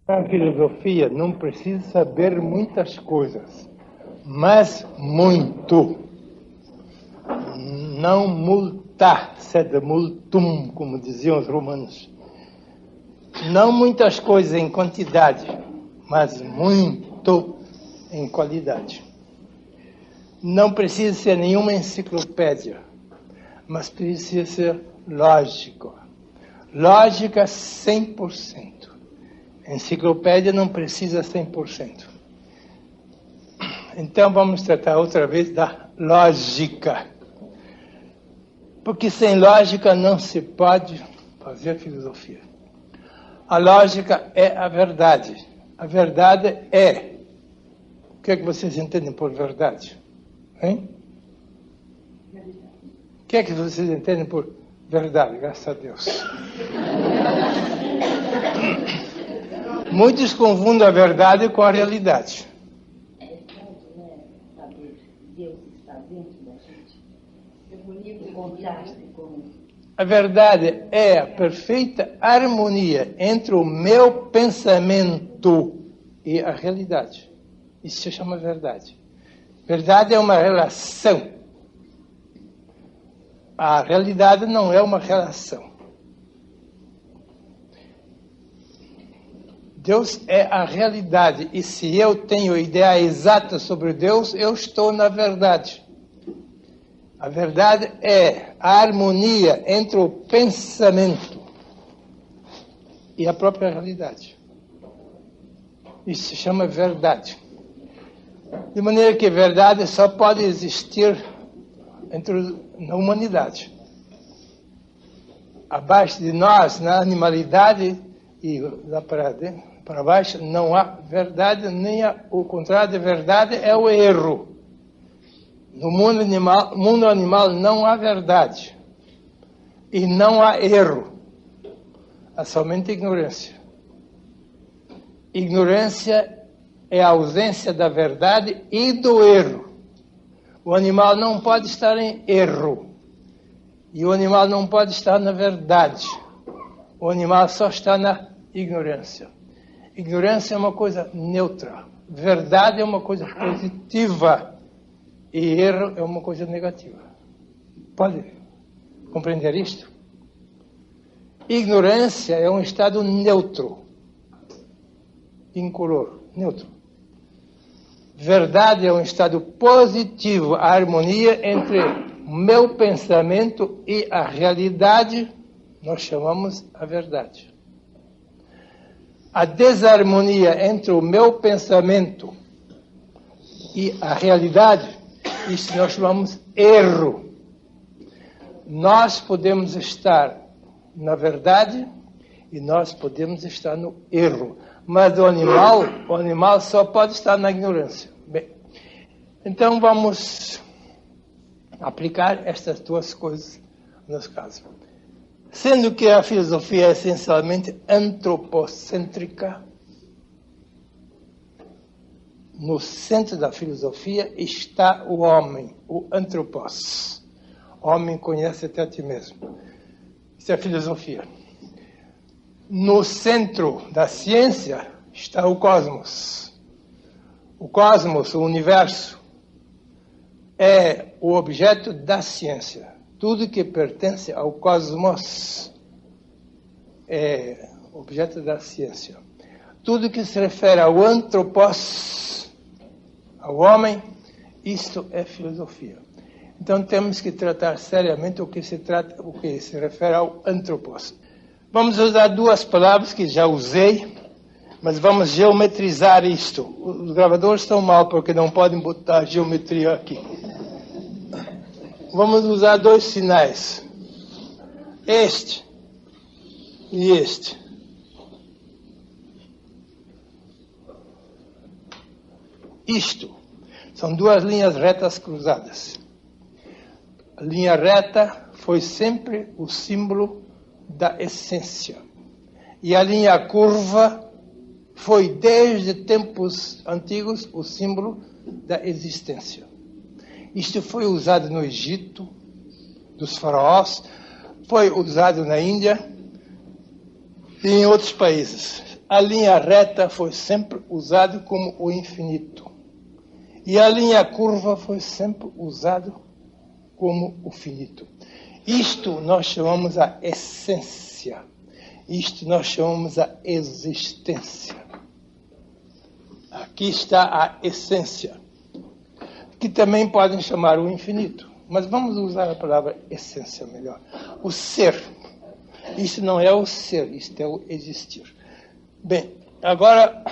A filosofia não precisa saber muitas coisas, mas muito. Não multa, sed multum, como diziam os romanos. Não muitas coisas em quantidade, mas muito em qualidade. Não precisa ser nenhuma enciclopédia, mas precisa ser lógico. Lógica 100%. Enciclopédia não precisa 100%. Então vamos tratar outra vez da lógica. Porque sem lógica não se pode fazer filosofia. A lógica é a verdade. A verdade é. O que é que vocês entendem por verdade? Hein? O que é que vocês entendem por verdade? Graças a Deus. Muitos confundem a verdade com a realidade. É verdade, né? Saber Deus está dentro da gente. É bonito o contraste com... A verdade é a perfeita harmonia entre o meu pensamento e a realidade. Isso se chama verdade. Verdade é uma relação. A realidade não é uma relação. Deus é a realidade. E se eu tenho ideia exata sobre Deus, eu estou na verdade. A verdade é a harmonia entre o pensamento e a própria realidade. Isso se chama verdade. De maneira que verdade só pode existir na humanidade. Abaixo de nós, na animalidade e lá para baixo, não há verdade, nem o contrário de verdade é o erro. No mundo animal não há verdade. E não há erro. Há somente ignorância. Ignorância é a ausência da verdade e do erro. O animal não pode estar em erro. E o animal não pode estar na verdade. O animal só está na ignorância. Ignorância é uma coisa neutra. Verdade é uma coisa positiva. E erro é uma coisa negativa. Pode compreender isto? Ignorância é um estado neutro. Incolor, neutro. Verdade é um estado positivo, a harmonia entre o meu pensamento e a realidade, nós chamamos a verdade. A desarmonia entre o meu pensamento e a realidade, isso nós chamamos erro. Nós podemos estar na verdade e nós podemos estar no erro. Mas o animal só pode estar na ignorância. Bem, então vamos aplicar estas duas coisas nos casos. Sendo que a filosofia é essencialmente antropocêntrica, no centro da filosofia está o homem, o antropos. Homem conhece até a ti mesmo. Isso é a filosofia. No centro da ciência está o cosmos. O cosmos, o universo, é o objeto da ciência. Tudo que pertence ao cosmos é objeto da ciência. Tudo que se refere ao antropos, ao homem, isto é filosofia. Então temos que tratar seriamente o que se refere ao antropos. Vamos usar duas palavras que já usei, mas vamos geometrizar isto. Os gravadores estão mal porque não podem botar geometria aqui. Vamos usar dois sinais. Este e este. Isto são duas linhas retas cruzadas. A linha reta foi sempre o símbolo da essência. E a linha curva foi, desde tempos antigos, o símbolo da existência. Isto foi usado no Egito, dos faraós, foi usado na Índia e em outros países. a linha reta foi sempre usada como o infinito. E a linha curva foi sempre usada como o finito. Isto nós chamamos a essência. Isto nós chamamos a existência. Aqui está a essência, que também podem chamar o infinito. Mas vamos usar a palavra essência melhor. O ser. Isto não é o ser, isto é o existir. Bem, agora,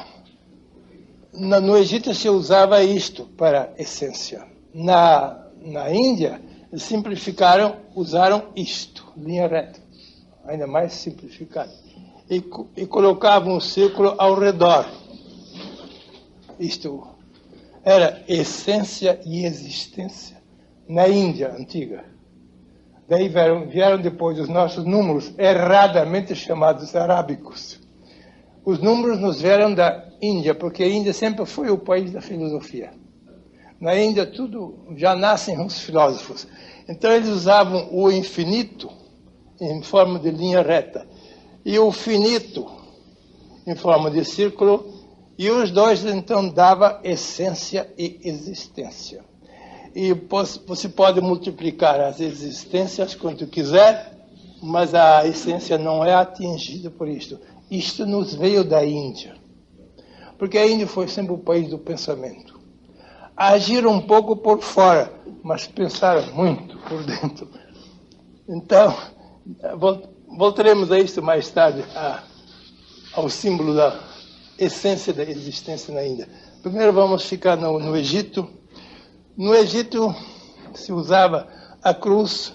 no Egito se usava isto para essência. Na Índia, simplificaram, usaram isto, linha reta. Ainda mais simplificado. E colocavam um círculo ao redor. Isto era essência e existência na Índia antiga. Daí vieram depois os nossos números, erradamente chamados arábicos. Os números nos vieram da Índia, porque a Índia sempre foi o país da filosofia. Na Índia tudo já nascem os filósofos. Então eles usavam o infinito em forma de linha reta e o finito em forma de círculo, e os dois então davam essência e existência. E você pode multiplicar as existências quanto quiser, mas a essência não é atingida por isto. Isto nos veio da Índia, porque a Índia foi sempre o país do pensamento. Agiram um pouco por fora, mas pensaram muito por dentro. Então, voltaremos a isto mais tarde, ao símbolo da essência da existência na Índia. Primeiro vamos ficar no Egito. No Egito se usava a cruz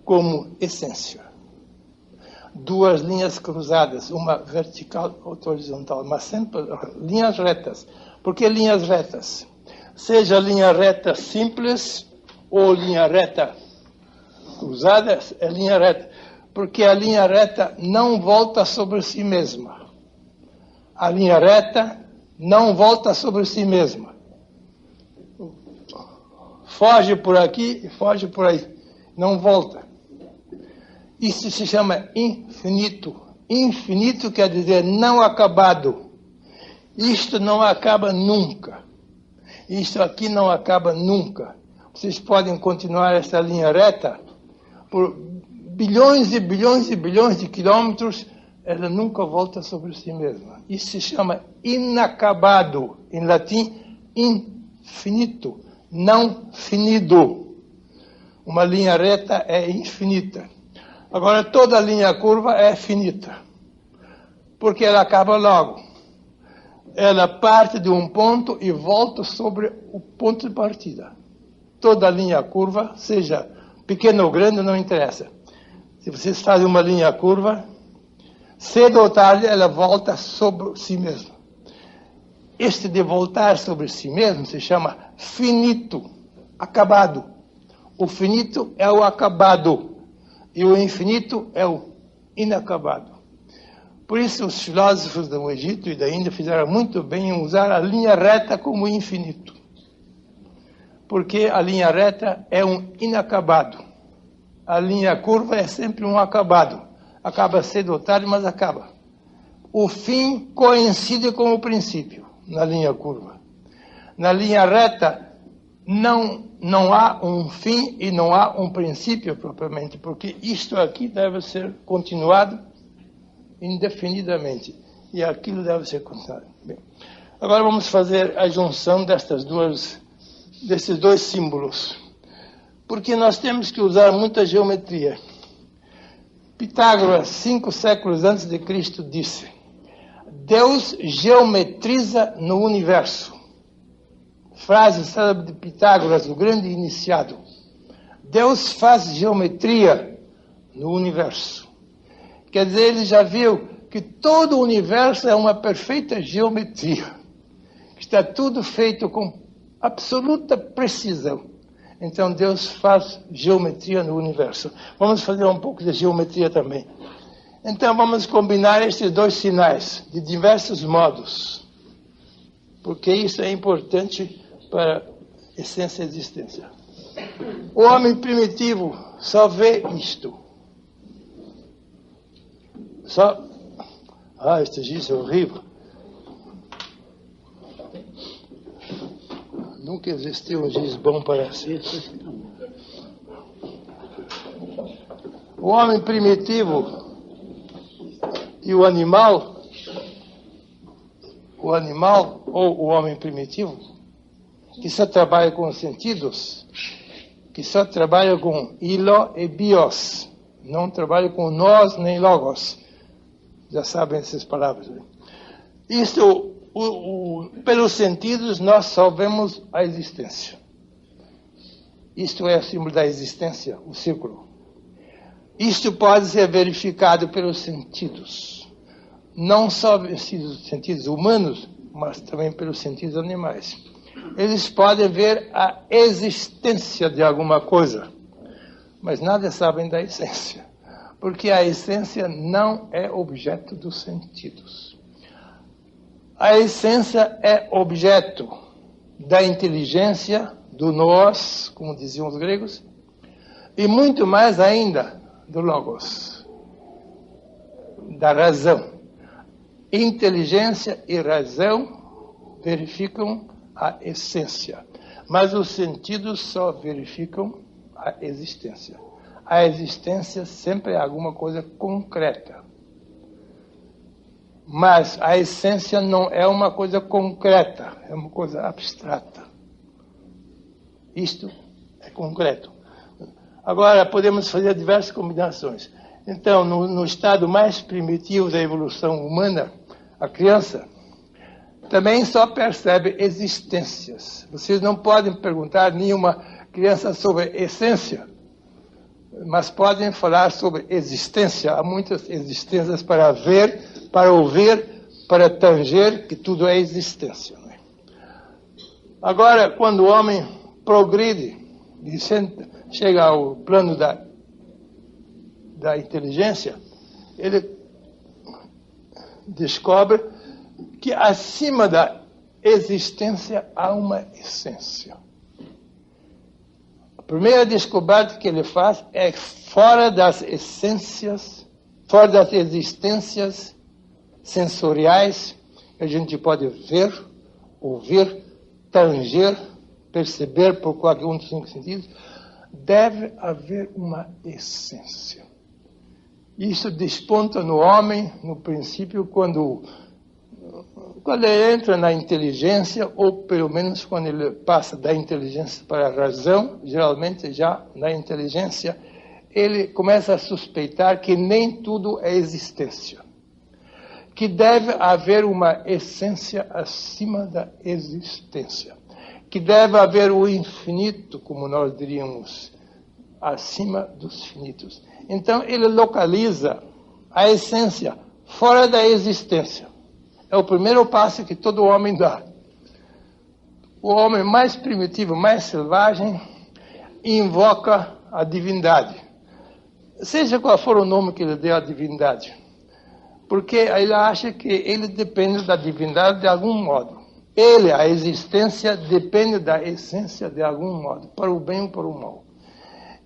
como essência. Duas linhas cruzadas, uma vertical, outra horizontal, mas sempre linhas retas. Por que linhas retas? Seja linha reta simples ou linha reta cruzada, é linha reta. Porque a linha reta não volta sobre si mesma. A linha reta não volta sobre si mesma. Foge por aqui e foge por aí. Não volta. Isso se chama infinito. Infinito quer dizer não acabado. Isto não acaba nunca. Isto aqui não acaba nunca. Vocês podem continuar essa linha reta por bilhões e bilhões e bilhões de quilômetros, ela nunca volta sobre si mesma. Isso se chama inacabado. Em latim, infinito. Não finido. Uma linha reta é infinita. Agora, toda linha curva é finita. Porque ela acaba logo. Ela parte de um ponto e volta sobre o ponto de partida. Toda linha curva, seja pequena ou grande, não interessa. Se vocês fazem uma linha curva, cedo ou tarde ela volta sobre si mesma. Este de voltar sobre si mesmo se chama finito, acabado. O finito é o acabado e o infinito é o inacabado. Por isso os filósofos do Egito e da Índia fizeram muito bem em usar a linha reta como infinito. Porque a linha reta é um inacabado. A linha curva é sempre um acabado. Acaba cedo ou tarde, mas acaba. O fim coincide com o princípio na linha curva. Na linha reta não há um fim e não há um princípio propriamente, porque isto aqui deve ser continuado indefinidamente e aquilo deve ser continuado. Bem, agora vamos fazer a junção desses dois símbolos, porque nós temos que usar muita geometria. Pitágoras, 5 séculos antes de Cristo, disse: Deus geometriza no universo. Frase célebre de Pitágoras, o grande iniciado. Deus faz geometria no universo. Quer dizer, ele já viu que todo o universo é uma perfeita geometria. Está tudo feito com absoluta precisão. Então Deus faz geometria no universo. Vamos fazer um pouco de geometria também. Então vamos combinar estes dois sinais de diversos modos. Porque isso é importante para a essência e existência. O homem primitivo só vê isto. Ah, este giz é horrível. Nunca existiu um giz bom para si. O homem primitivo e o animal ou o homem primitivo, que só trabalha com os sentidos, que só trabalha com ilo e bios, não trabalha com nós nem logos. Já sabem essas palavras. Isto, pelos sentidos, nós só vemos a existência. Isto é o símbolo da existência, o círculo. Isto pode ser verificado pelos sentidos. Não só pelos sentidos humanos, mas também pelos sentidos animais. Eles podem ver a existência de alguma coisa, mas nada sabem da essência. Porque a essência não é objeto dos sentidos. A essência é objeto da inteligência, do nós, como diziam os gregos, e muito mais ainda do logos, da razão. Inteligência e razão verificam a essência, mas os sentidos só verificam a existência. A existência sempre é alguma coisa concreta. Mas a essência não é uma coisa concreta, é uma coisa abstrata. Isto é concreto. Agora, podemos fazer diversas combinações. Então, no estado mais primitivo da evolução humana, a criança também só percebe existências. Vocês não podem perguntar nenhuma criança sobre essência, mas podem falar sobre existência. Há muitas existências para ver, para ouvir, para tanger, que tudo é existência. Não é? Agora, quando o homem progride e chega ao plano da inteligência, ele descobre que acima da existência há uma essência. A primeira descoberta que ele faz é fora das essências, fora das existências sensoriais que a gente pode ver, ouvir, tanger, perceber por qualquer um dos 5 sentidos, deve haver uma essência. Isso desponta no homem, no princípio, quando ele entra na inteligência, ou pelo menos quando ele passa da inteligência para a razão, geralmente já na inteligência, ele começa a suspeitar que nem tudo é existência. Que deve haver uma essência acima da existência. Que deve haver o infinito, como nós diríamos, acima dos finitos. Então ele localiza a essência fora da existência. É o primeiro passo que todo homem dá. O homem mais primitivo, mais selvagem, invoca a divindade. Seja qual for o nome que ele dê à divindade. Porque ele acha que ele depende da divindade de algum modo. Ele, a existência, depende da essência de algum modo, para o bem ou para o mal.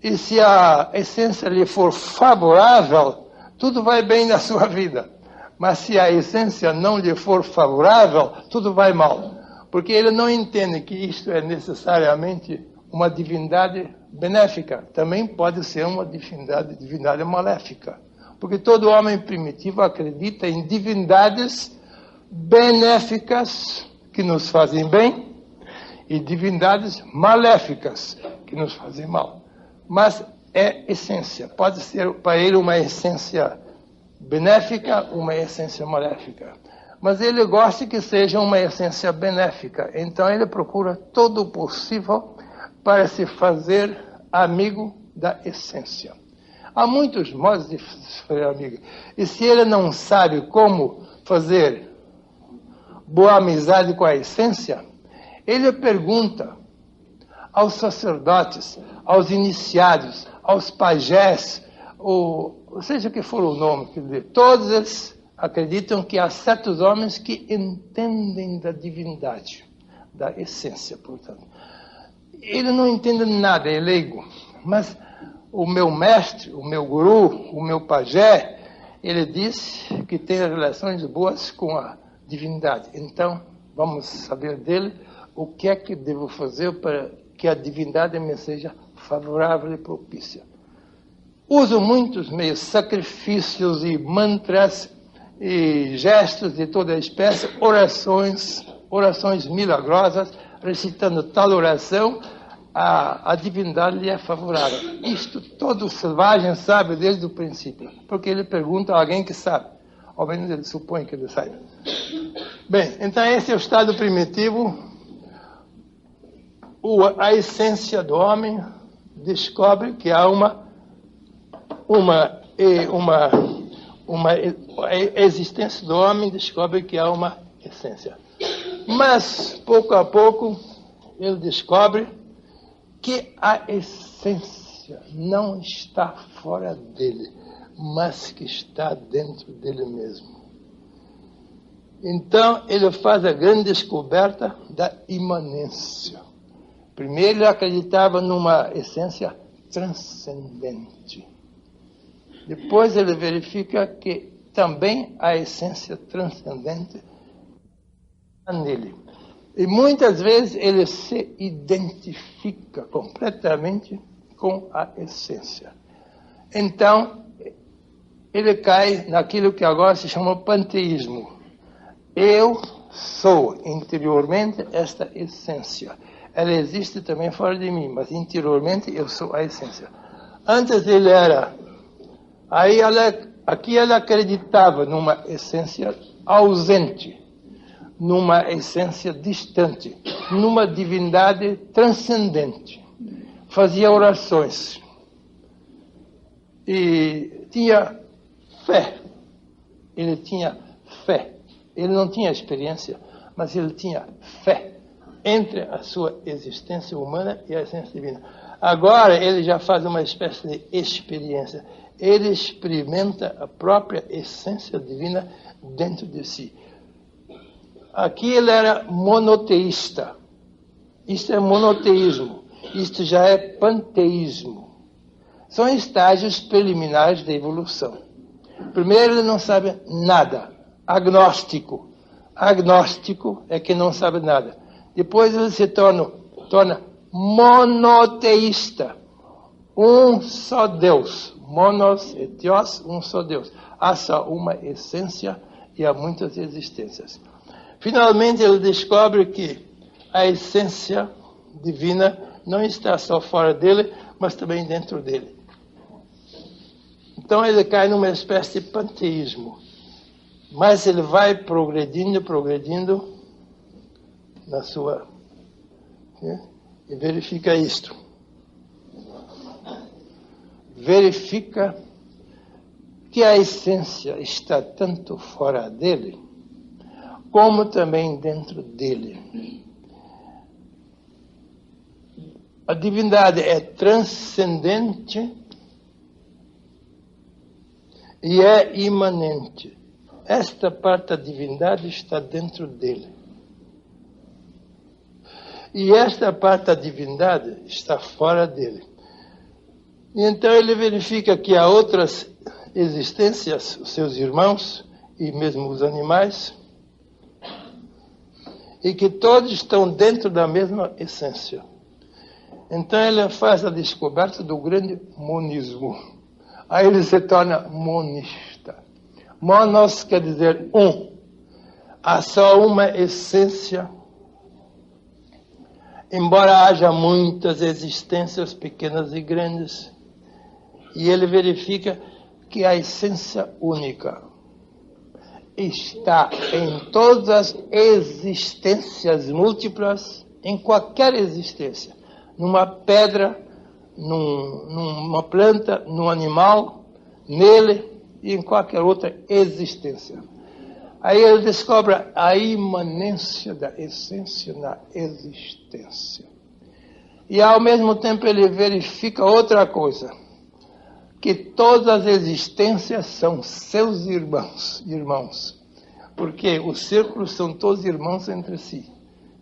E se a essência lhe for favorável, tudo vai bem na sua vida. Mas se a essência não lhe for favorável, tudo vai mal. Porque ele não entende que isto é necessariamente uma divindade benéfica. Também pode ser uma divindade maléfica. Porque todo homem primitivo acredita em divindades benéficas que nos fazem bem e divindades maléficas que nos fazem mal. Mas é essência. Pode ser para ele uma essência benéfica, uma essência maléfica. Mas ele gosta que seja uma essência benéfica. Então ele procura todo o possível para se fazer amigo da essência. Há muitos modos de se fazer amigo. E se ele não sabe como fazer boa amizade com a essência, ele pergunta aos sacerdotes, aos iniciados, aos pajés, ou seja o que for o nome que dê, todos eles acreditam que há certos homens que entendem da divindade, da essência, portanto. Ele não entende nada, é leigo, mas o meu mestre, o meu guru, o meu pajé, ele disse que tem relações boas com a divindade. Então, vamos saber dele o que é que devo fazer para que a divindade me seja favorável e propícia. Uso muitos meios, sacrifícios e mantras e gestos de toda espécie, orações milagrosas, recitando tal oração, a divindade lhe é favorável. Isto todo selvagem sabe desde o princípio, porque ele pergunta a alguém que sabe. Ao menos ele supõe que ele saiba. Bem, então esse é o estado primitivo. A essência do homem descobre que há a existência do homem descobre que há uma essência. Mas, pouco a pouco, ele descobre que a essência não está fora dele, mas que está dentro dele mesmo. Então, ele faz a grande descoberta da imanência. Primeiro, ele acreditava numa essência transcendente. Depois, ele verifica que também a essência transcendente está nele. E muitas vezes ele se identifica completamente com a essência. Então, ele cai naquilo que agora se chama panteísmo. Eu sou interiormente esta essência. Ela existe também fora de mim, mas interiormente eu sou a essência. Antes ele era... Aqui ela acreditava numa essência ausente, numa essência distante, numa divindade transcendente. Fazia orações e tinha fé. Ele tinha fé. Ele não tinha experiência, mas ele tinha fé entre a sua existência humana e a essência divina. Agora ele já faz uma espécie de experiência. Ele experimenta a própria essência divina dentro de si. Aqui ele era monoteísta. Isto é monoteísmo. Isto já é panteísmo. São estágios preliminares da evolução. Primeiro, ele não sabe nada. Agnóstico. Agnóstico é que não sabe nada. Depois ele se torna monoteísta. Um só Deus. Monos e Theos, um só Deus. Há só uma essência e há muitas existências. Finalmente ele descobre que a essência divina não está só fora dele, mas também dentro dele. Então ele cai numa espécie de panteísmo. Mas ele vai progredindo na sua... E verifica isto. Verifica que a essência está tanto fora dele, como também dentro dele. A divindade é transcendente e é imanente. Esta parte da divindade está dentro dele. E esta parte da divindade está fora dele. E então ele verifica que há outras existências, os seus irmãos e mesmo os animais, e que todos estão dentro da mesma essência. Então ele faz a descoberta do grande monismo. Aí ele se torna monista. Monos quer dizer um. Há só uma essência. Embora haja muitas existências pequenas e grandes, e ele verifica que a essência única está em todas as existências múltiplas, em qualquer existência, numa pedra, numa planta, num animal, nele e em qualquer outra existência. Aí ele descobre a imanência da essência na existência. E ao mesmo tempo ele verifica outra coisa, que todas as existências são seus irmãos. Porque os círculos são todos irmãos entre si.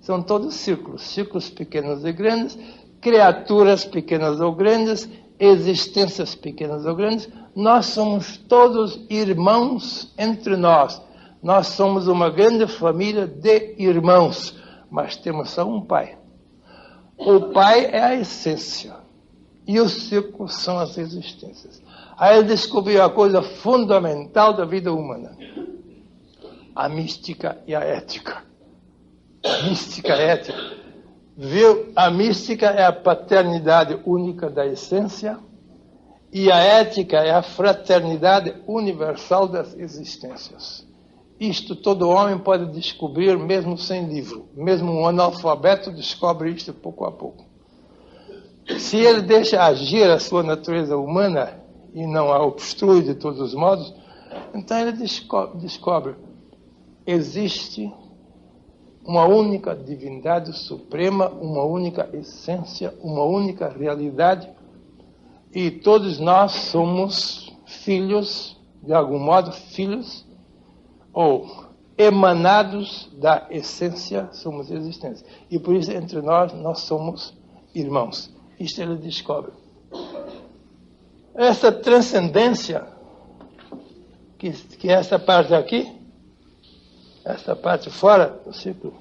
São todos círculos pequenos e grandes, criaturas pequenas ou grandes, existências pequenas ou grandes, nós somos todos irmãos entre nós. Nós somos uma grande família de irmãos, mas temos só um pai. O pai é a essência e os círculos são as existências. Aí ele descobriu a coisa fundamental da vida humana: a mística e a ética. A mística e a ética. Viu? A mística é a paternidade única da essência e a ética é a fraternidade universal das existências. Isto todo homem pode descobrir mesmo sem livro. Mesmo um analfabeto descobre isto pouco a pouco. Se ele deixa agir a sua natureza humana e não a obstrui de todos os modos, então ele descobre: existe uma única divindade suprema, uma única essência, uma única realidade, e todos nós somos filhos, de algum modo, filhos ou emanados da essência, somos existência. E por isso, entre nós somos irmãos. Isto ele descobre. Essa transcendência, que é essa parte aqui, essa parte fora do círculo,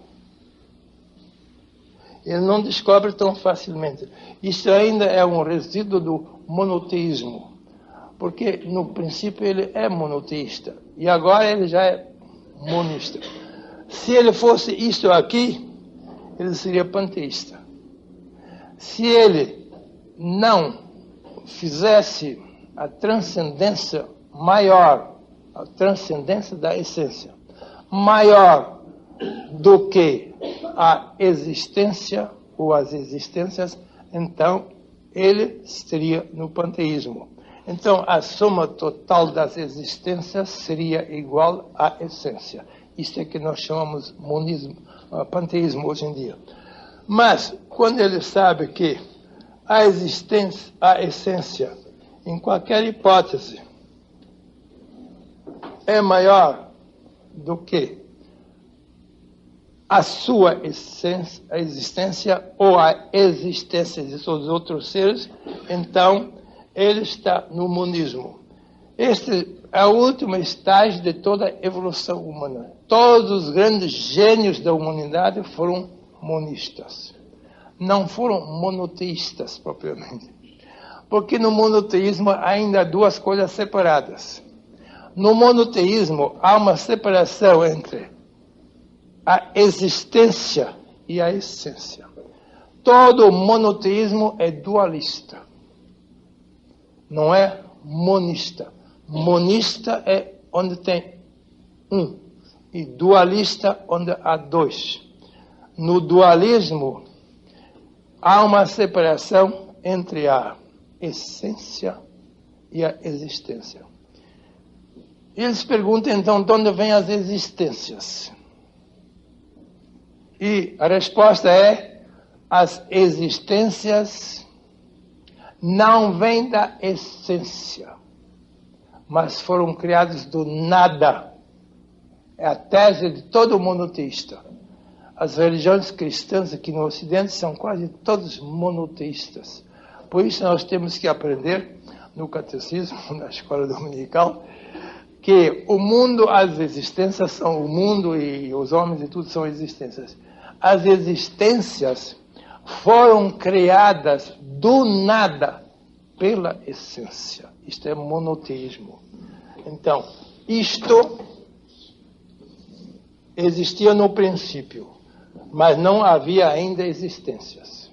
ele não descobre tão facilmente. Isso ainda é um resíduo do monoteísmo, porque no princípio ele é monoteísta e agora ele já é monista. Se ele fosse isto aqui, ele seria panteísta. Se ele não fizesse a transcendência maior, a transcendência da essência, maior do que a existência ou as existências, então ele estaria no panteísmo. Então a soma total das existências seria igual à essência. Isto é que nós chamamos monismo, panteísmo hoje em dia. Mas quando ele sabe que a existência, a essência, em qualquer hipótese, é maior do que a sua essência, a existência ou a existência de todos os outros seres, então ele está no monismo. Este é o último estágio de toda a evolução humana. Todos os grandes gênios da humanidade foram monistas. Não foram monoteístas propriamente. Porque no monoteísmo ainda há duas coisas separadas. No monoteísmo há uma separação entre a existência e a essência. Todo monoteísmo é dualista. Não é monista. Monista é onde tem um. E dualista onde há dois. No dualismo há uma separação entre a essência e a existência. Eles perguntam então de onde vêm as existências. E a resposta é: as existências não vêm da essência, mas foram criadas do nada. É a tese de todo monoteísta. As religiões cristãs aqui no Ocidente são quase todas monoteístas. Por isso nós temos que aprender no catecismo, na escola dominical, que o mundo, as existências são o mundo e os homens e tudo são existências. As existências foram criadas do nada pela essência. Isto é monoteísmo. Então, isto existia no princípio, mas não havia ainda existências.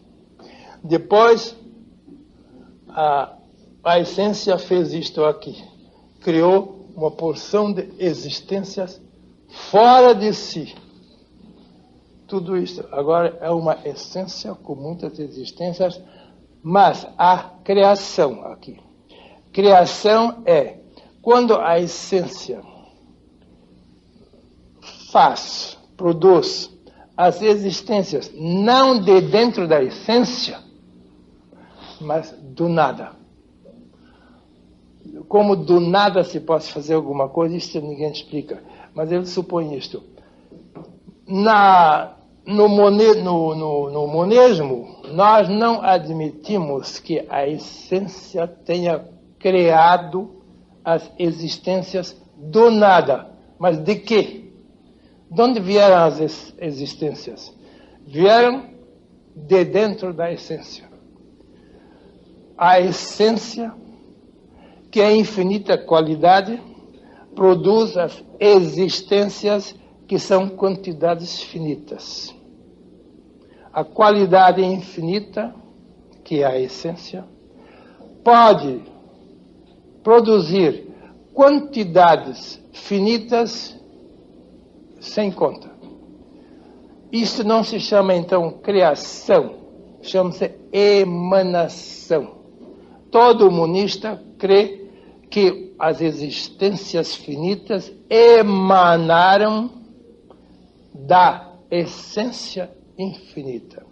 Depois, a essência fez isto aqui. Criou uma porção de existências fora de si. Tudo isso agora é uma essência com muitas existências, mas há criação aqui. Criação é quando a essência produz as existências não de dentro da essência, mas do nada. Como do nada se pode fazer alguma coisa, isso ninguém explica. Mas ele supõe isto. no monismo, nós não admitimos que a essência tenha criado as existências do nada. Mas de quê? De onde vieram as existências? Vieram de dentro da essência. A essência, que é infinita qualidade, produz as existências que são quantidades finitas. A qualidade infinita, que é a essência, pode produzir quantidades finitas sem conta. Isso não se chama, então, criação, chama-se emanação. Todo monista crê que as existências finitas emanaram da essência infinita.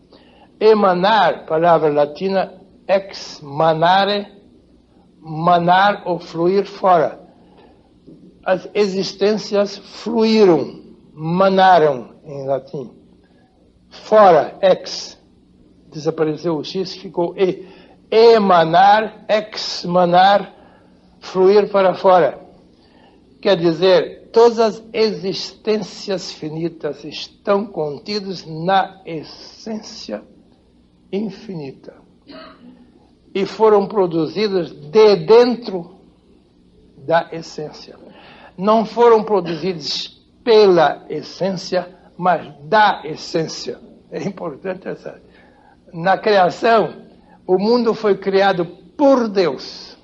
Emanar, palavra latina, ex manare, manar ou fluir fora. As existências fluíram, manaram em latim. Fora, ex. Desapareceu o X, ficou E. Emanar, ex-manar, fluir para fora. Quer dizer, todas as existências finitas estão contidas na essência infinita. E foram produzidas de dentro da essência. Não foram produzidas pela essência, mas da essência. É importante essa. Na criação, o mundo foi criado por Deus.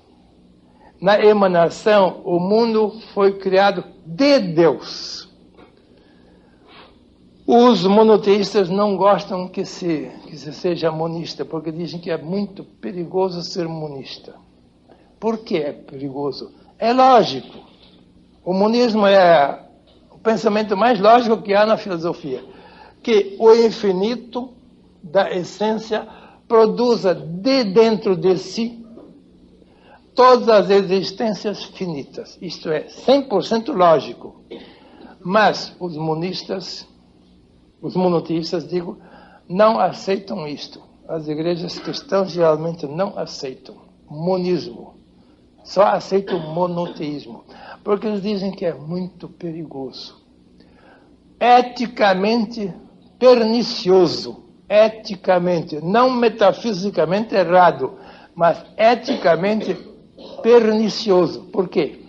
Na emanação, o mundo foi criado de Deus. Os monoteístas não gostam que se seja monista, porque dizem que é muito perigoso ser monista. Por que é perigoso? É lógico. O monismo é o pensamento mais lógico que há na filosofia. Que o infinito da essência produza de dentro de si todas as existências finitas. Isto é 100% lógico. Mas os monistas, os monoteístas, digo, não aceitam isto. As igrejas cristãs geralmente não aceitam monismo. Só aceitam monoteísmo. Porque eles dizem que é muito perigoso. Eticamente pernicioso. Eticamente, não metafisicamente errado, mas eticamente pernicioso. Por quê?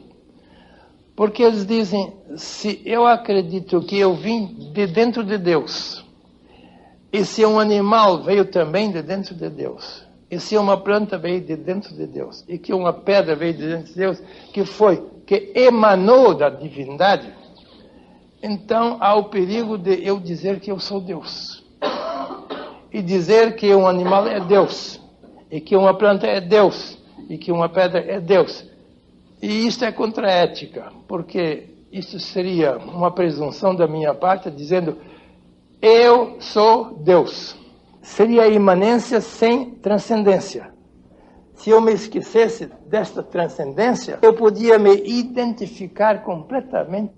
Porque eles dizem, se eu acredito que eu vim de dentro de Deus, e se um animal veio também de dentro de Deus, e se uma planta veio de dentro de Deus, e que uma pedra veio de dentro de Deus, que emanou da divindade, então há o perigo de eu dizer que eu sou Deus. E dizer que um animal é Deus, e que uma planta é Deus, e que uma pedra é Deus. E isto é contra a ética, porque isso seria uma presunção da minha parte, dizendo, eu sou Deus. Seria imanência sem transcendência. Se eu me esquecesse desta transcendência, eu podia me identificar completamente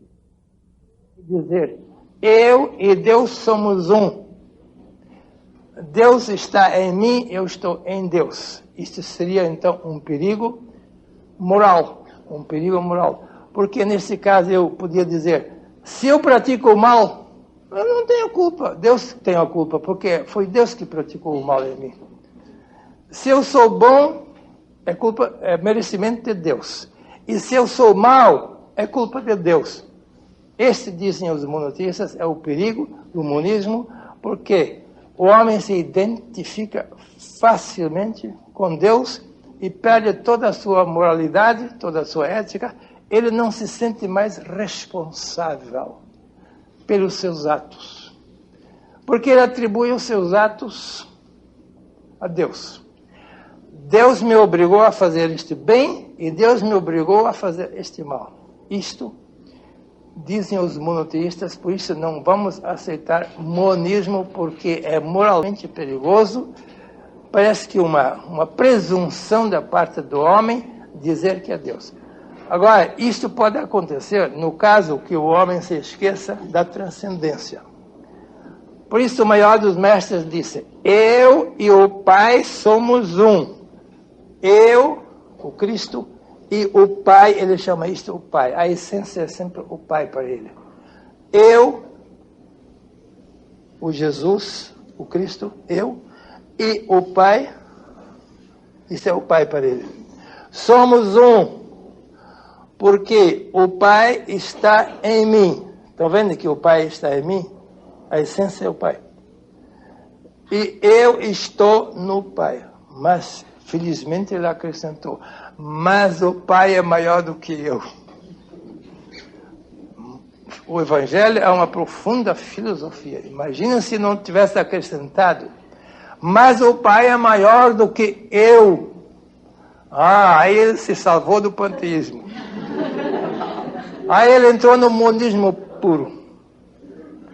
e dizer, eu e Deus somos um. Deus está em mim, eu estou em Deus. Isto seria, então, um perigo moral. Um perigo moral. Porque, nesse caso, eu podia dizer, se eu pratico o mal, eu não tenho culpa. Deus tem a culpa, porque foi Deus que praticou o mal em mim. Se eu sou bom, é merecimento de Deus. E se eu sou mau, é culpa de Deus. Este, dizem os monoteístas, é o perigo do monismo, porque o homem se identifica facilmente com Deus e perde toda a sua moralidade, toda a sua ética. Ele não se sente mais responsável pelos seus atos. Porque ele atribui os seus atos a Deus. Deus me obrigou a fazer este bem e Deus me obrigou a fazer este mal. Isto dizem os monoteístas, por isso não vamos aceitar monismo, porque é moralmente perigoso. Parece que uma presunção da parte do homem dizer que é Deus. Agora, isto pode acontecer no caso que o homem se esqueça da transcendência. Por isso o maior dos mestres disse, eu e o Pai somos um. Eu, o Cristo, e o Pai, ele chama isto o Pai. A essência é sempre o Pai para ele. Eu, o Jesus, o Cristo, eu, e o Pai, isso é o Pai para ele. Somos um, porque o Pai está em mim. Estão vendo que o Pai está em mim? A essência é o Pai. E eu estou no Pai. Mas, felizmente, ele acrescentou, mas o Pai é maior do que eu. O Evangelho é uma profunda filosofia. Imagina se não tivesse acrescentado, mas o Pai é maior do que eu. Aí ele se salvou do panteísmo. Aí ele entrou no monismo puro.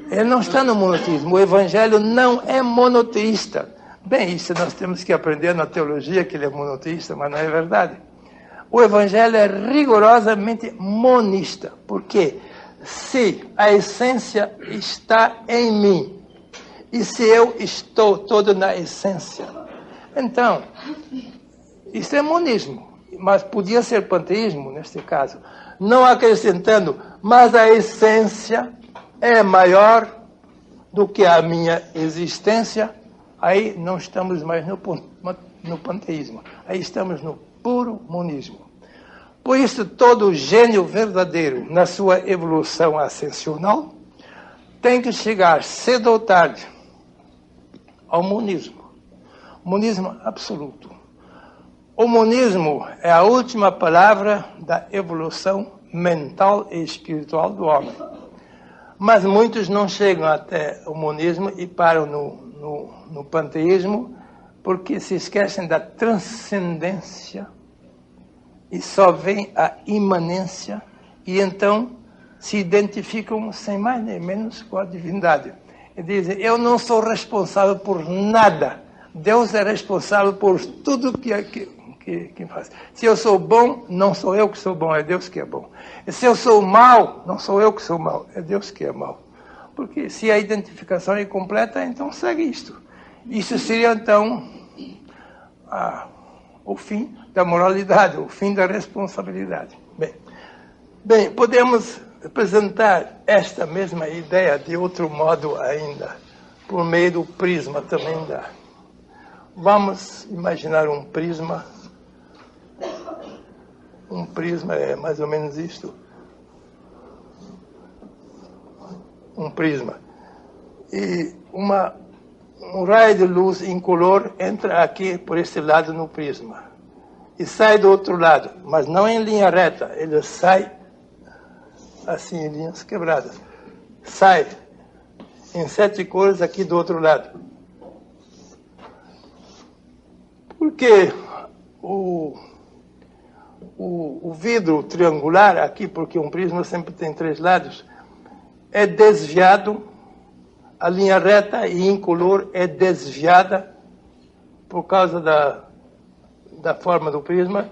Ele não está no monoteísmo. O Evangelho não é monoteísta. Bem, isso nós temos que aprender na teologia, que ele é monoteísta, mas não é verdade. O Evangelho é rigorosamente monista. Por quê? Se a essência está em mim, e se eu estou todo na essência, então, isso é monismo. Mas podia ser panteísmo, neste caso. Não acrescentando, mas a essência é maior do que a minha existência, aí não estamos mais no panteísmo, aí estamos no puro monismo. Por isso, todo gênio verdadeiro, na sua evolução ascensional, tem que chegar cedo ou tarde ao monismo. Monismo absoluto. O monismo é a última palavra da evolução mental e espiritual do homem. Mas muitos não chegam até o monismo e param no panteísmo porque se esquecem da transcendência e só veem a imanência e então se identificam sem mais nem menos com a divindade. E dizem, eu não sou responsável por nada. Deus é responsável por tudo que faz. Se eu sou bom, não sou eu que sou bom, é Deus que é bom. E se eu sou mau, não sou eu que sou mau, é Deus que é mau. Porque se a identificação é completa, então segue isto. Isso seria, então, o fim da moralidade, o fim da responsabilidade. Bem, podemos apresentar esta mesma ideia de outro modo ainda, por meio do prisma também dá. Vamos imaginar um prisma. Um prisma é mais ou menos isto. Um prisma. E um raio de luz incolor entra aqui por esse lado no prisma. E sai do outro lado, mas não em linha reta. Ele sai assim, em linhas quebradas. Sai em 7 cores aqui do outro lado. Porque o vidro triangular aqui, porque um prisma sempre tem 3 lados, é desviado, a linha reta e incolor é desviada por causa da forma do prisma,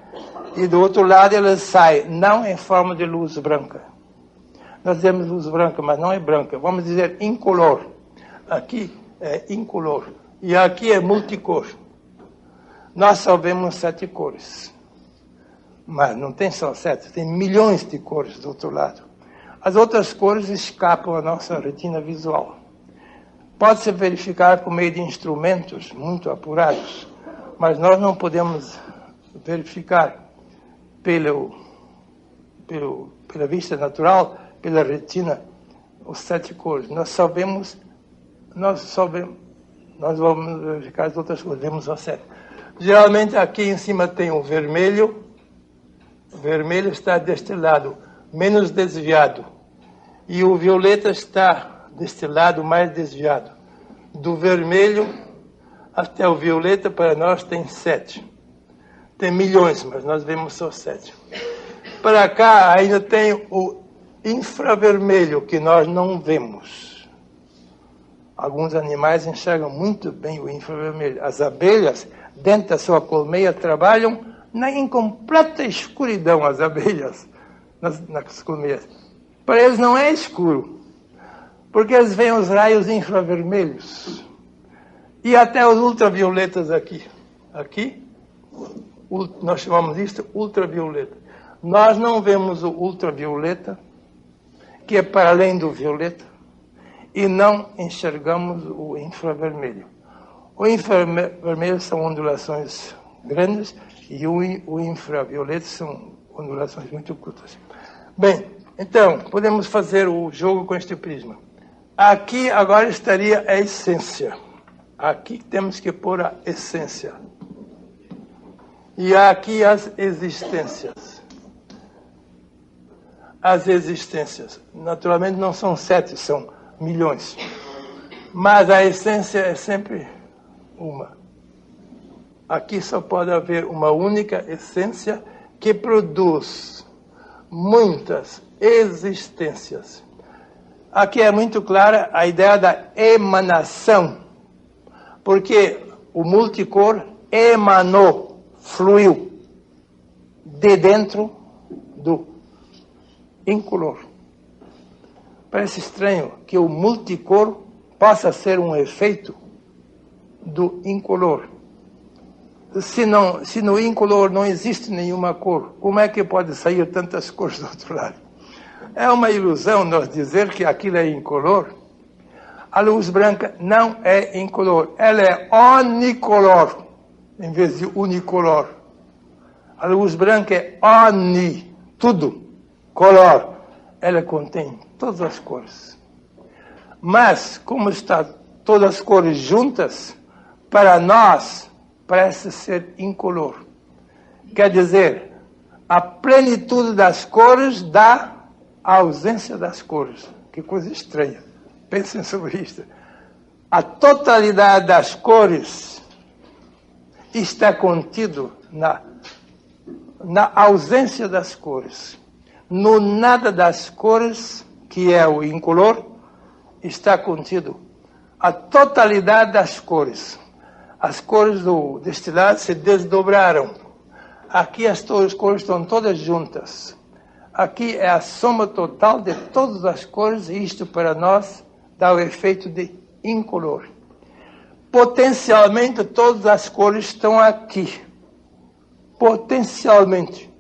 e do outro lado ela sai, não em forma de luz branca. Nós dizemos luz branca, mas não é branca, vamos dizer incolor. Aqui é incolor, e aqui é multicor. Nós só vemos 7 cores. Mas não tem só 7, tem milhões de cores do outro lado. As outras cores escapam à nossa retina visual. Pode-se verificar por meio de instrumentos muito apurados, mas nós não podemos verificar pela vista natural, pela retina, os 7 cores. Nós vamos verificar as outras cores, vemos as 7. Geralmente aqui em cima tem o vermelho. O vermelho está deste lado, menos desviado. E o violeta está deste lado, mais desviado. Do vermelho até o violeta, para nós, tem 7. Tem milhões, mas nós vemos só 7. Para cá ainda tem o infravermelho, que nós não vemos. Alguns animais enxergam muito bem o infravermelho. As abelhas, dentro da sua colmeia, trabalham em completa escuridão, as abelhas nas colmeias. Para eles não é escuro. Porque eles veem os raios infravermelhos. E até os ultravioletas aqui. Aqui, nós chamamos isto ultravioleta. Nós não vemos o ultravioleta, que é para além do violeta, e não enxergamos o infravermelho. O infravermelho são ondulações grandes e o infravioleta são ondulações muito curtas. Bem, então, podemos fazer o jogo com este prisma. Aqui agora estaria a essência. Aqui temos que pôr a essência. E aqui as existências. As existências. Naturalmente não são 7, são milhões. Mas a essência é sempre uma. Aqui só pode haver uma única essência que produz muitas existências. Aqui é muito clara a ideia da emanação, porque o multicor emanou, fluiu de dentro do incolor. Parece estranho que o multicor possa ser um efeito do incolor. Se no incolor não existe nenhuma cor, como é que pode sair tantas cores do outro lado? É uma ilusão nós dizer que aquilo é incolor. A luz branca não é incolor, ela é onicolor, em vez de unicolor. A luz branca é oni, tudo, color. Ela contém todas as cores. Mas, como estão todas as cores juntas, para nós parece ser incolor. Quer dizer, a plenitude das cores dá a ausência das cores. Que coisa estranha. Pensem sobre isso. A totalidade das cores está contido na ausência das cores. No nada das cores, que é o incolor, está contido a totalidade das cores. As cores do destilado se desdobraram. Aqui as cores estão todas juntas. Aqui é a soma total de todas as cores, e isto para nós dá o efeito de incolor. Potencialmente todas as cores estão aqui. Potencialmente.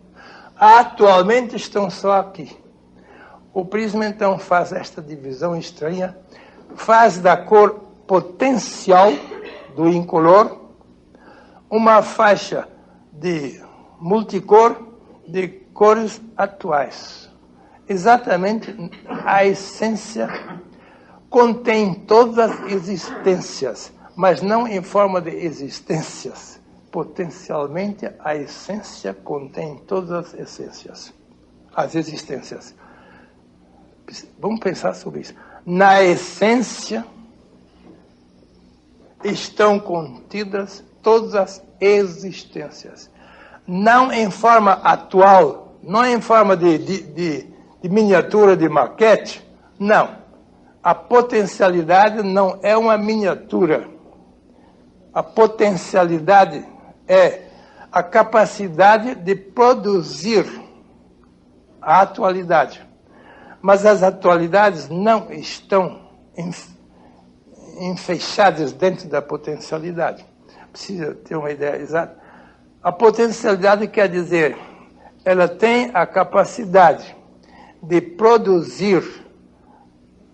Atualmente estão só aqui. O prisma então faz esta divisão estranha, faz da cor potencial do incolor uma faixa de multicor de cores atuais. Exatamente a essência contém todas as existências, mas não em forma de existências. Potencialmente a essência contém todas as essências, as existências. Vamos pensar sobre isso. Na essência estão contidas todas as existências. Não em forma atual, não em forma de miniatura, de maquete. Não. A potencialidade não é uma miniatura. A potencialidade é a capacidade de produzir a atualidade. Mas as atualidades não estão enfechadas dentro da potencialidade. Precisa ter uma ideia exata. A potencialidade quer dizer, ela tem a capacidade de produzir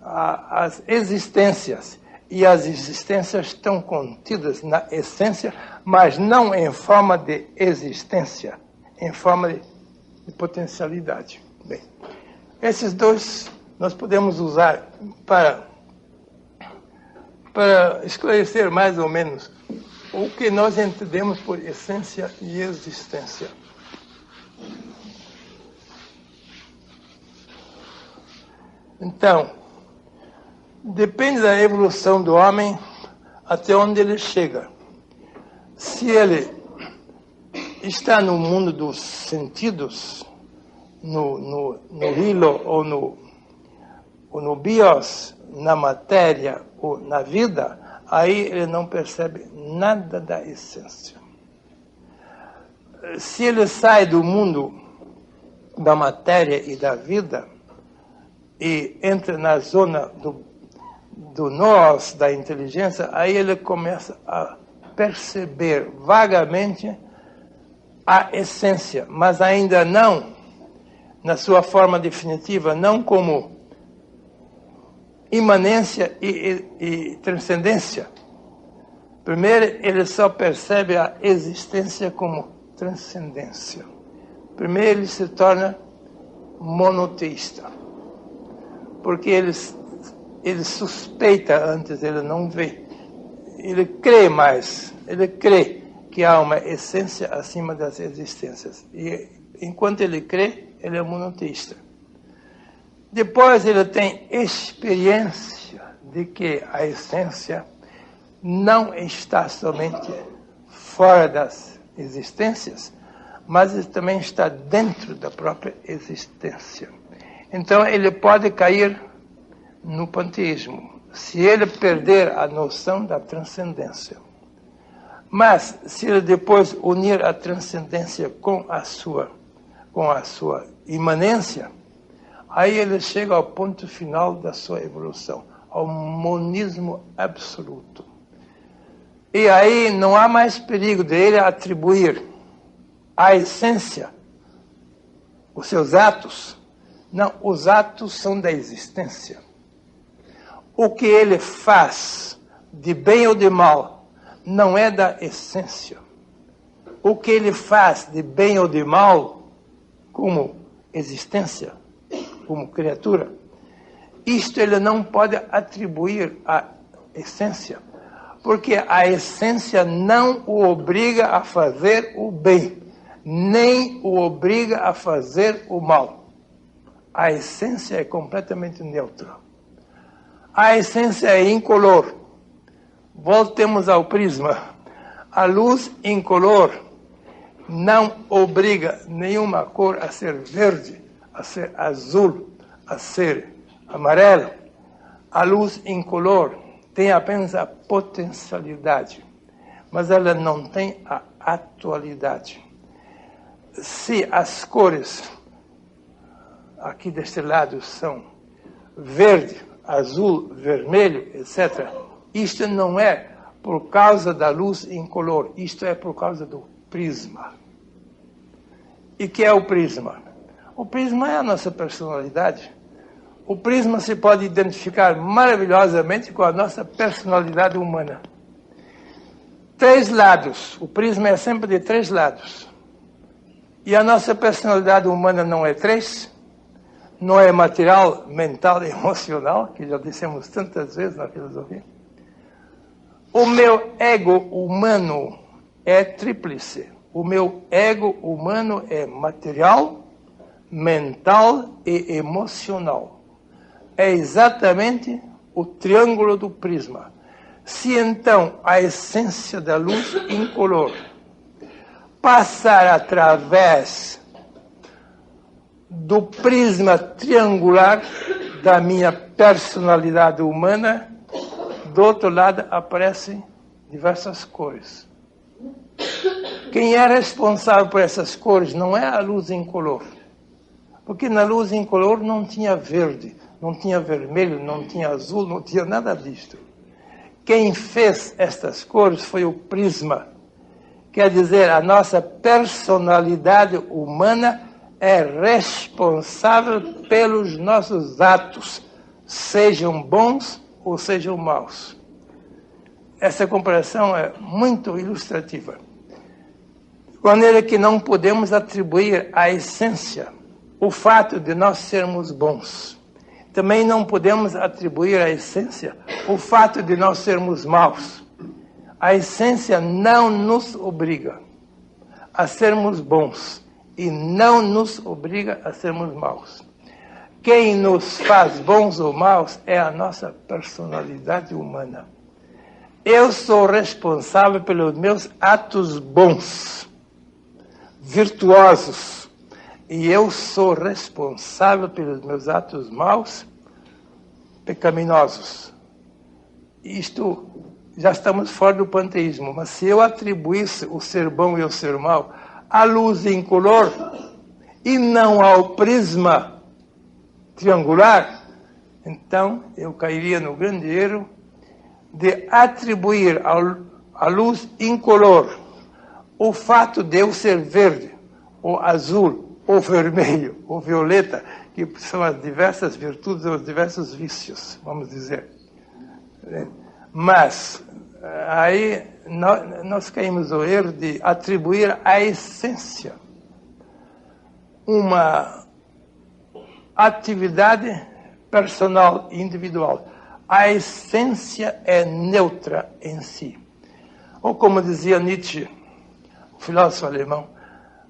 as existências. E as existências estão contidas na essência, mas não em forma de existência, em forma de potencialidade. Bem, esses dois nós podemos usar para esclarecer mais ou menos o que nós entendemos por essência e existência. Então, depende da evolução do homem até onde ele chega. Se ele está no mundo dos sentidos, no hilo ou no bios, na matéria ou na vida, aí ele não percebe nada da essência. Se ele sai do mundo da matéria e da vida e entra na zona do nós, da inteligência, aí ele começa a perceber vagamente a essência, mas ainda não na sua forma definitiva, não como imanência e transcendência. Primeiro, ele só percebe a existência como transcendência. Primeiro, ele se torna monoteísta, porque ele suspeita antes, ele não vê. Ele crê mais, ele crê que há uma essência acima das existências. E enquanto ele crê, ele é monoteísta. Depois ele tem experiência de que a essência não está somente fora das existências, mas ele também está dentro da própria existência. Então ele pode cair no panteísmo, se ele perder a noção da transcendência. Mas se ele depois unir a transcendência com a sua imanência, aí ele chega ao ponto final da sua evolução, ao monismo absoluto. E aí não há mais perigo de ele atribuir à essência os seus atos. Não, os atos são da existência. O que ele faz, de bem ou de mal, não é da essência. O que ele faz, de bem ou de mal, como existência, como criatura, isto ele não pode atribuir à essência, porque a essência não o obriga a fazer o bem, nem o obriga a fazer o mal. A essência é completamente neutra. A essência é incolor. Voltemos ao prisma. A luz incolor não obriga nenhuma cor a ser verde, a ser azul, a ser amarelo. A luz incolor tem apenas a potencialidade, mas ela não tem a atualidade. Se as cores aqui deste lado são verde, azul, vermelho, etc., isto não é por causa da luz incolor, isto é por causa do prisma. E que é o prisma? O prisma é a nossa personalidade. O prisma se pode identificar maravilhosamente com a nossa personalidade humana. 3 lados. O prisma é sempre de 3 lados. E a nossa personalidade humana não é 3? Não é material, mental e emocional, que já dissemos tantas vezes na filosofia? O meu ego humano é tríplice. O meu ego humano é material, mental e emocional. É exatamente o triângulo do prisma. Se então a essência da luz incolor passar através do prisma triangular da minha personalidade humana, do outro lado aparecem diversas cores. Quem é responsável por essas cores não é a luz incolor, porque na luz incolor não tinha verde, não tinha vermelho, não tinha azul, não tinha nada disto. Quem fez estas cores foi o prisma. Quer dizer, a nossa personalidade humana é responsável pelos nossos atos, sejam bons ou sejam maus. Essa comparação é muito ilustrativa. De maneira que não podemos atribuir à essência o fato de nós sermos bons. Também não podemos atribuir à essência o fato de nós sermos maus. A essência não nos obriga a sermos bons e não nos obriga a sermos maus. Quem nos faz bons ou maus é a nossa personalidade humana. Eu sou responsável pelos meus atos bons, virtuosos, e eu sou responsável pelos meus atos maus, pecaminosos. Isto, já estamos fora do panteísmo, mas se eu atribuísse o ser bom e o ser mau à luz incolor e não ao prisma triangular, então eu cairia no grande erro de atribuir à luz incolor o fato de eu ser verde, ou azul, ou vermelho, ou violeta, que são as diversas virtudes, os diversos vícios, vamos dizer. Mas aí nós caímos no erro de atribuir à essência uma atividade personal e individual. A essência é neutra em si. Ou como dizia Nietzsche, o filósofo alemão,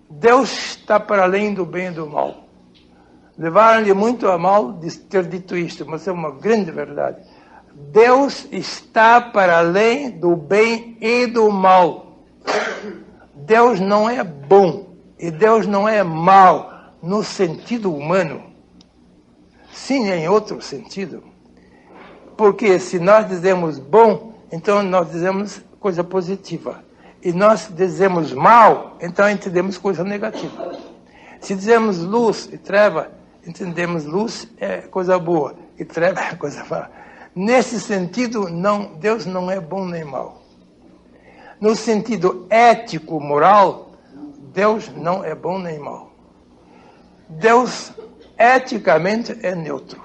Deus está para além do bem e do mal. Levaram-lhe muito a mal de ter dito isto, mas é uma grande verdade. Deus está para além do bem e do mal. Deus não é bom e Deus não é mal no sentido humano, sim em outro sentido. Porque se nós dizemos bom, então nós dizemos coisa positiva. E nós dizemos mal, então entendemos coisa negativa. Se dizemos luz e treva, entendemos luz é coisa boa e treva é coisa má. Nesse sentido, não, Deus não é bom nem mal. No sentido ético, moral, Deus não é bom nem mal. Deus, eticamente, é neutro.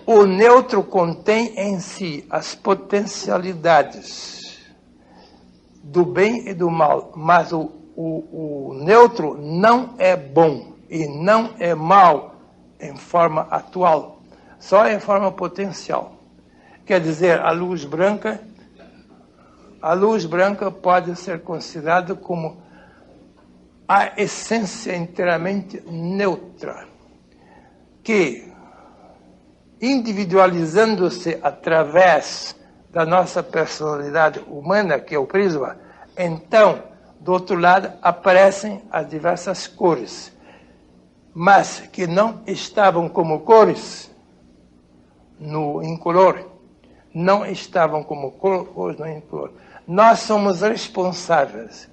O neutro contém em si as potencialidades do bem e do mal, mas o neutro não é bom e não é mal em forma atual, só em forma potencial. Quer dizer, a luz branca pode ser considerada como a essência inteiramente neutra, que, individualizando-se através da nossa personalidade humana, que é o prisma, então, do outro lado, aparecem as diversas cores, mas que não estavam como cores no incolor, não estavam como cores no incolor. Nós somos responsáveis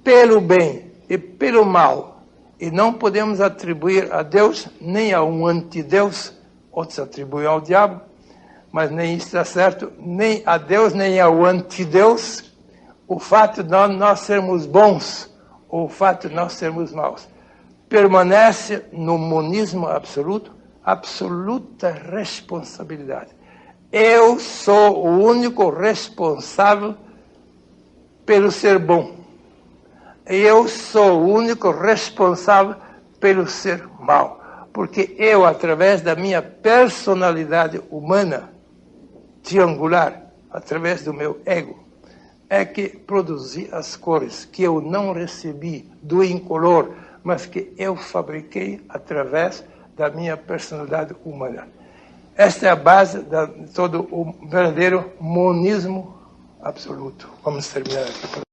pelo bem e pelo mal, e não podemos atribuir a Deus nem a um antideus. Outros atribuem ao diabo, mas nem isso está certo, nem a Deus, nem ao antideus, o fato de nós sermos bons, ou o fato de nós sermos maus. Permanece no monismo absoluto, absoluta responsabilidade. Eu sou o único responsável pelo ser bom. Eu sou o único responsável pelo ser mau. Porque eu, através da minha personalidade humana, triangular, através do meu ego, é que produzi as cores que eu não recebi do incolor, mas que eu fabriquei através da minha personalidade humana. Esta é a base de todo o verdadeiro monismo absoluto. Vamos terminar aqui.